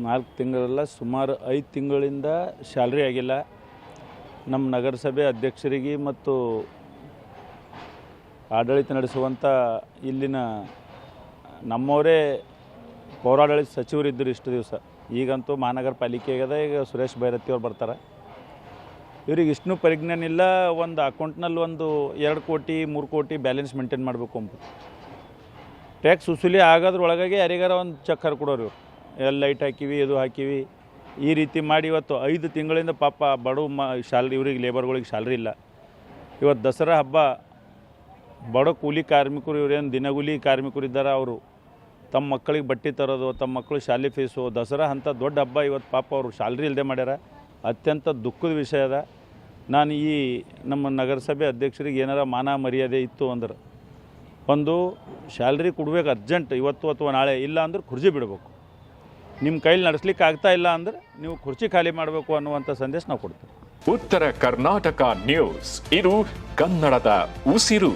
4 ತಿಂಗಳಲ್ಲ, ಸುಮಾರು 5 ತಿಂಗಳಿಂದ ಸ್ಯಾಲ್ರಿ ಆಗಿಲ್ಲ. ನಮ್ಮ ನಗರಸಭೆ ಅಧ್ಯಕ್ಷರಿಗೆ ಮತ್ತು ಆಡಳಿತ ನಡೆಸುವಂಥ ಇಲ್ಲಿನ ನಮ್ಮವರೇ ಪೌರಾಡಳಿತ ಸಚಿವರಿದ್ದರು ಇಷ್ಟು ದಿವಸ. ಈಗಂತೂ ಮಹಾನಗರ ಪಾಲಿಕೆ ಆಗ್ಯದ, ಈಗ ಸುರೇಶ್ ಬೈರತಿ ಅವ್ರು ಬರ್ತಾರೆ. ಇವ್ರಿಗೆ ಇಷ್ಟೂ ಪರಿಜ್ಞಾನ ಇಲ್ಲ. ಒಂದು ಅಕೌಂಟ್ನಲ್ಲಿ ಒಂದು 2 ಕೋಟಿ 3 ಕೋಟಿ ಬ್ಯಾಲೆನ್ಸ್ ಮೇಂಟೈನ್ ಮಾಡಬೇಕು ಅಂಬೋದು. ಟ್ಯಾಕ್ಸ್ ವಸೂಲಿ ಆಗೋದ್ರೊಳಗಾಗಿ ಯಾರಿಗಾರ ಒಂದು ಚೆಕ್ ಹರ್ಕೊಡೋರು ಇವರು. ಎಲ್ಲ ಲೈಟ್ ಹಾಕಿವಿ, ಇದು ಹಾಕಿವಿ, ಈ ರೀತಿ ಮಾಡಿ ಇವತ್ತು 5 ತಿಂಗಳಿಂದ ಪಾಪ ಬಡವ ಶಾಲ್ರಿ, ಇವ್ರಿಗೆ ಲೇಬರ್ಗಳಿಗೆ ಶಾಲ್ರಿ ಇಲ್ಲ. ಇವತ್ತು ದಸರಾ ಹಬ್ಬ ಬಡ ಕೂಲಿ ಕಾರ್ಮಿಕರು, ಇವರೇನು ದಿನಗೂಲಿ ಕಾರ್ಮಿಕರು ಇದ್ದಾರೆ, ಅವರು ತಮ್ಮ ಮಕ್ಕಳಿಗೆ ಬಟ್ಟೆ ತರೋದು, ತಮ್ಮ ಮಕ್ಕಳು ಶಾಲೆ ಫೀಸು, ದಸರಾ ಅಂಥ ದೊಡ್ಡ ಹಬ್ಬ ಇವತ್ತು ಪಾಪ ಅವರು ಶಾಲ್ರಿ ಇಲ್ಲದೆ ಮಾಡ್ಯಾರ. ಅತ್ಯಂತ ದುಃಖದ ವಿಷಯ ಅದ. ನಾನು ಈ ನಮ್ಮ ನಗರಸಭೆ ಅಧ್ಯಕ್ಷರಿಗೆ ಏನಾರ ಮಾನ ಮರ್ಯಾದೆ ಇತ್ತು ಅಂದ್ರೆ ಒಂದು ಸ್ಯಾಲ್ರಿ ಕೊಡ್ಬೇಕು ಅರ್ಜೆಂಟ್, ಇವತ್ತು ಅಥವಾ ನಾಳೆ. ಇಲ್ಲ ಅಂದ್ರೆ ಕುರ್ಚಿ ಬಿಡಬೇಕು. ನಿಮ್ಮ ಕೈಲಿ ನಡೆಸ್ಲಿಕ್ಕೆ ಆಗ್ತಾ ಇಲ್ಲ ಅಂದ್ರೆ ನೀವು ಕುರ್ಚಿ ಖಾಲಿ ಮಾಡಬೇಕು ಅನ್ನುವಂಥ ಸಂದೇಶ ನಾವು ಕೊಡ್ತೀವಿ. ಉತ್ತರ ಕರ್ನಾಟಕ ನ್ಯೂಸ್, ಇದು ಕನ್ನಡದ ಉಸಿರು.